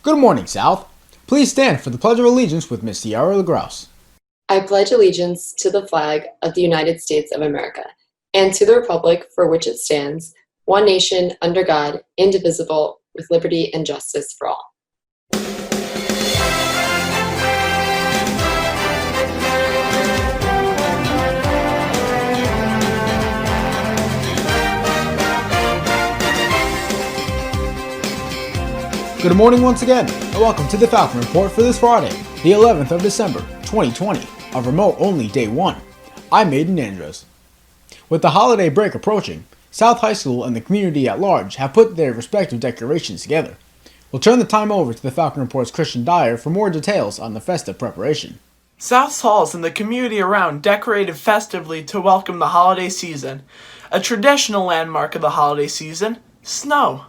Good morning, South. Please stand for the Pledge of Allegiance with Miss Sierra LaGrouse. I pledge allegiance to the flag of the United States of America and to the republic for which it stands, one nation, under God, indivisible, with liberty and justice for all. Good morning once again, and welcome to the Falcon Report for this Friday, the 11th of December, 2020, of remote-only Day 1. I'm Aiden Andros. With the holiday break approaching, South High School and the community at large have put their respective decorations together. We'll turn the time over to the Falcon Report's Christian Dyer for more details on the festive preparation. South's halls and the community around decorated festively to welcome the holiday season. A traditional landmark of the holiday season, snow.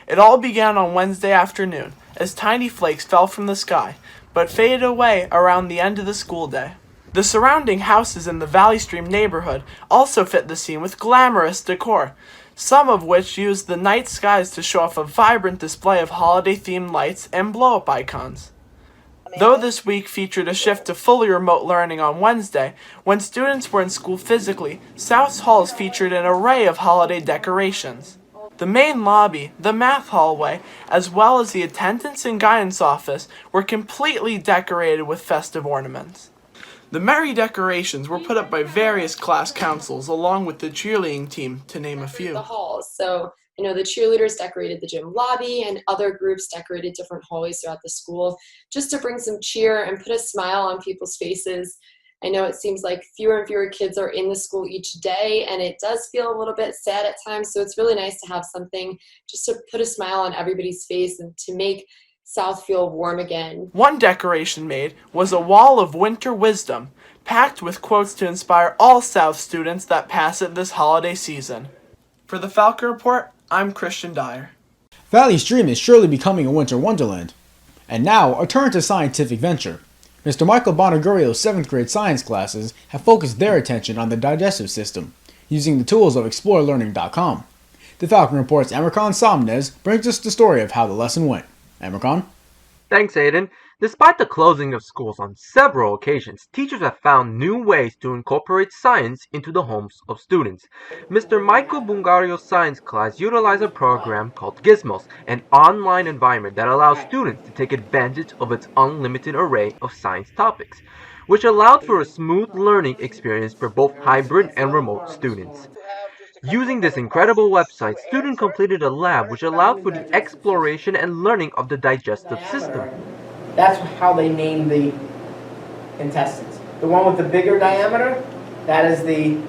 It all began on Wednesday afternoon, as tiny flakes fell from the sky, but faded away around the end of the school day. The surrounding houses in the Valley Stream neighborhood also fit the scene with glamorous decor, some of which used the night skies to show off a vibrant display of holiday-themed lights and blow-up icons. Though this week featured a shift to fully remote learning on Wednesday, when students were in school physically, South's halls featured an array of holiday decorations. The main lobby, the math hallway, as well as the attendance and guidance office were completely decorated with festive ornaments. The merry decorations were put up by various class councils along with the cheerleading team, to name a few. The halls. So, the cheerleaders decorated the gym lobby and other groups decorated different hallways throughout the school just to bring some cheer and put a smile on people's faces. I know it seems like fewer and fewer kids are in the school each day, and it does feel a little bit sad at times, so it's really nice to have something just to put a smile on everybody's face and to make South feel warm again. One decoration made was a wall of winter wisdom, packed with quotes to inspire all South students that pass it this holiday season. For the Falcon Report, I'm Christian Dyer. Valley Stream is surely becoming a winter wonderland. And now, a turn to scientific venture. Mr. Michael Bonagurio's 7th grade science classes have focused their attention on the digestive system, using the tools of ExploreLearning.com. The Falcon Report's Amarcon Somnes brings us the story of how the lesson went. Amarcon? Thanks, Aiden. Despite the closing of schools on several occasions, teachers have found new ways to incorporate science into the homes of students. Mr. Michael Bungario's science class utilized a program called Gizmos, an online environment that allows students to take advantage of its unlimited array of science topics, which allowed for a smooth learning experience for both hybrid and remote students. Using this incredible website, students completed a lab which allowed for the exploration and learning of the digestive system. That's how they name the intestines. The one with the bigger diameter, that is the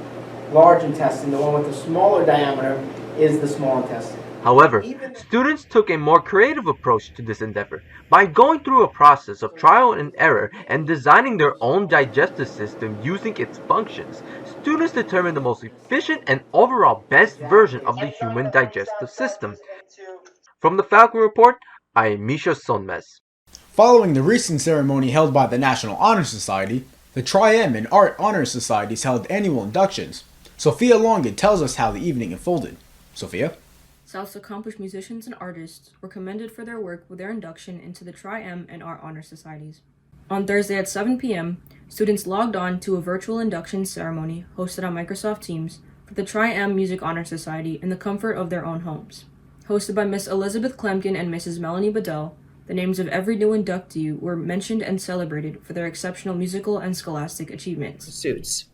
large intestine. The one with the smaller diameter is the small intestine. However, students took a more creative approach to this endeavor. By going through a process of trial and error and designing their own digestive system using its functions, students determined the most efficient and overall best version of the human digestive system. From the Falcon Report, I am Misha Sonmez. Following the recent ceremony held by the National Honor Society, the Tri-M and Art Honor Societies held annual inductions. Sophia Longin tells us how the evening unfolded. Sophia? South's accomplished musicians and artists were commended for their work with their induction into the Tri-M and Art Honor Societies. On Thursday at 7 p.m., students logged on to a virtual induction ceremony hosted on Microsoft Teams for the Tri-M Music Honor Society in the comfort of their own homes. Hosted by Miss Elizabeth Klemkin and Mrs. Melanie Bedell, the names of every new inductee were mentioned and celebrated for their exceptional musical and scholastic achievements. Pursuits.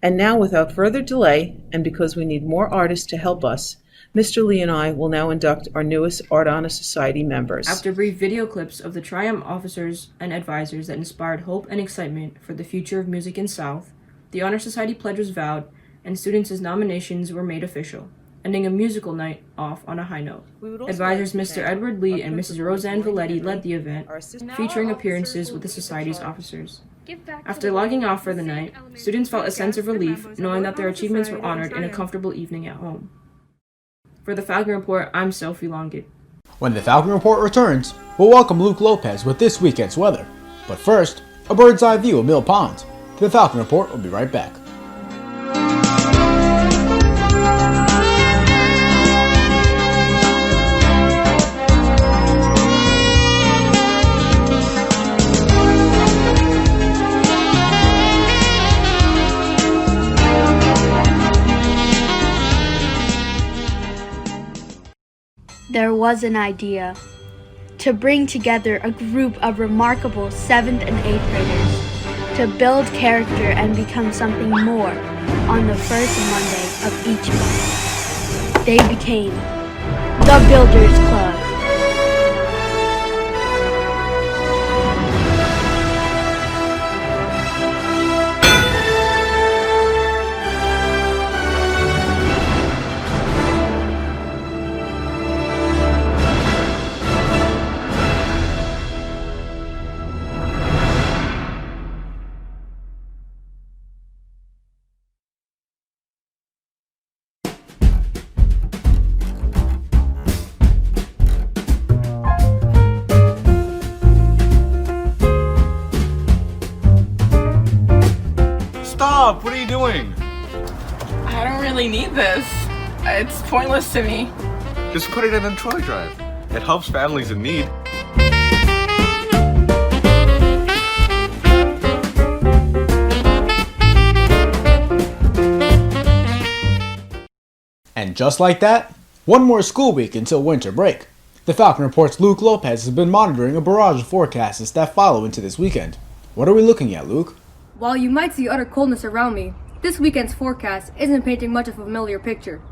And now, without further delay, and because we need more artists to help us, Mr. Lee and I will now induct our newest Art Honor Society members. After brief video clips of the Tri-M officers and advisors that inspired hope and excitement for the future of music in South, the Honor Society pledge was vowed, and students' nominations were made official, ending a musical night off on a high note. Advisors Mr. Edward Lee and Mrs. Roseanne Valetti led the event, featuring appearances with the Society's officers. After logging off for the night, students felt a sense of relief knowing that their achievements were honored in a comfortable evening at home. For the Falcon Report, I'm Sophie Longit. When the Falcon Report returns, we'll welcome Luke Lopez with this weekend's weather. But first, a bird's eye view of Mill Pond. The Falcon Report will be right back. there was an idea to bring together a group of remarkable 7th and 8th graders to build character and become something more on the first Monday of each month. They became the Builders Club. Stop! What are you doing? I don't really need this. It's pointless to me. Just put it in a toy drive. It helps families in need. And just like that, one more school week until winter break. The Falcon Report's Luke Lopez has been monitoring a barrage of forecasts that follow into this weekend. What are we looking at, Luke? While you might see utter coldness around me, this weekend's forecast isn't painting much of a familiar picture.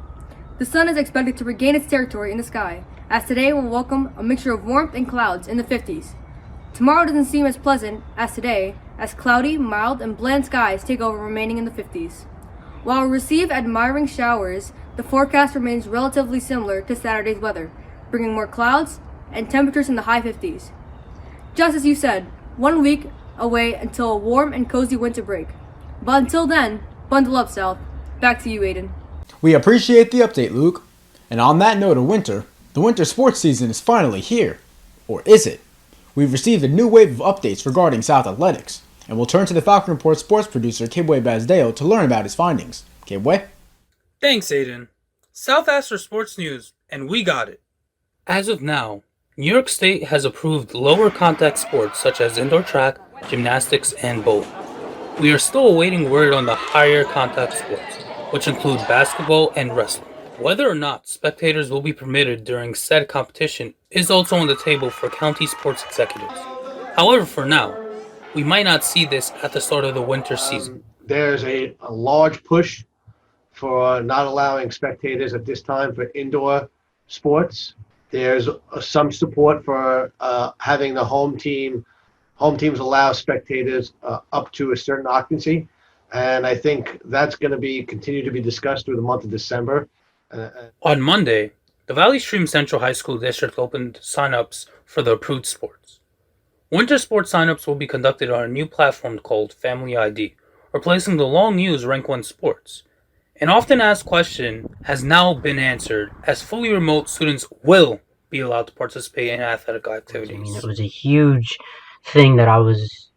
The sun is expected to regain its territory in the sky, as today will welcome a mixture of warmth and clouds in the 50s. Tomorrow doesn't seem as pleasant as today, as cloudy, mild, and bland skies take over, remaining in the 50s. While we receive admiring showers, the forecast remains relatively similar to Saturday's weather, bringing more clouds and temperatures in the high 50s. Just as you said, 1 week away until a warm and cozy winter break. But until then, bundle up, South. Back to you, Aiden. We appreciate the update, Luke. And on that note of winter, the winter sports season is finally here. Or is it? We've received a new wave of updates regarding South Athletics, and we'll turn to the Falcon Report sports producer Kibwe Bazdeo to learn about his findings. Kibwe? Thanks, Aiden. South asked for sports news, and we got it. As of now, New York State has approved lower contact sports such as indoor track, gymnastics, and bowling. We are still awaiting word on the higher contact sports, which include basketball and wrestling. Whether or not spectators will be permitted during said competition is also on the table for county sports executives. However, for now, we might not see this at the start of the winter season. There's a large push for not allowing spectators at this time for indoor sports. There's some support for having the home teams allow spectators up to a certain occupancy. And I think that's going to continue to be discussed through the month of December. On Monday, the Valley Stream Central High School District opened sign-ups for the approved sports. Winter sports sign-ups will be conducted on a new platform called Family ID, replacing the long-used Rank 1 Sports. An often asked question has now been answered, as fully remote students will be allowed to participate in athletic activities. I mean, it was a huge thing that I was,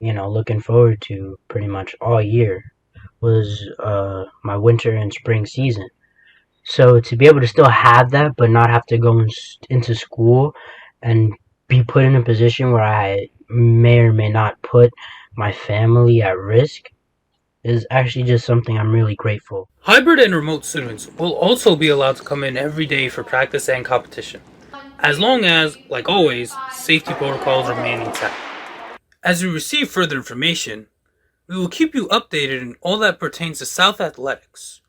looking forward to pretty much all year, was my winter and spring season. So to be able to still have that, but not have to go into school and be put in a position where I may or may not put my family at risk is actually just something I'm really grateful. Hybrid and remote students will also be allowed to come in every day for practice and competition, as long as, like always, safety protocols remain intact. As we receive further information, we will keep you updated in all that pertains to South Athletics.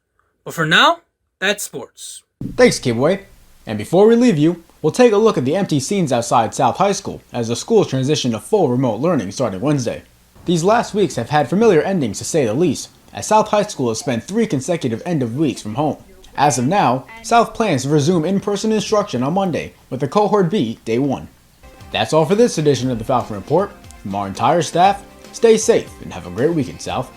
But for now, that's sports. Thanks, Kibwe. And before we leave you, we'll take a look at the empty scenes outside South High School as the school transition to full remote learning starting Wednesday. These last weeks have had familiar endings to say the least, as South High School has spent 3 consecutive end of weeks from home. As of now, South plans to resume in-person instruction on Monday with the Cohort B Day 1. That's all for this edition of the Falcon Report. From our entire staff, stay safe and have a great weekend, South.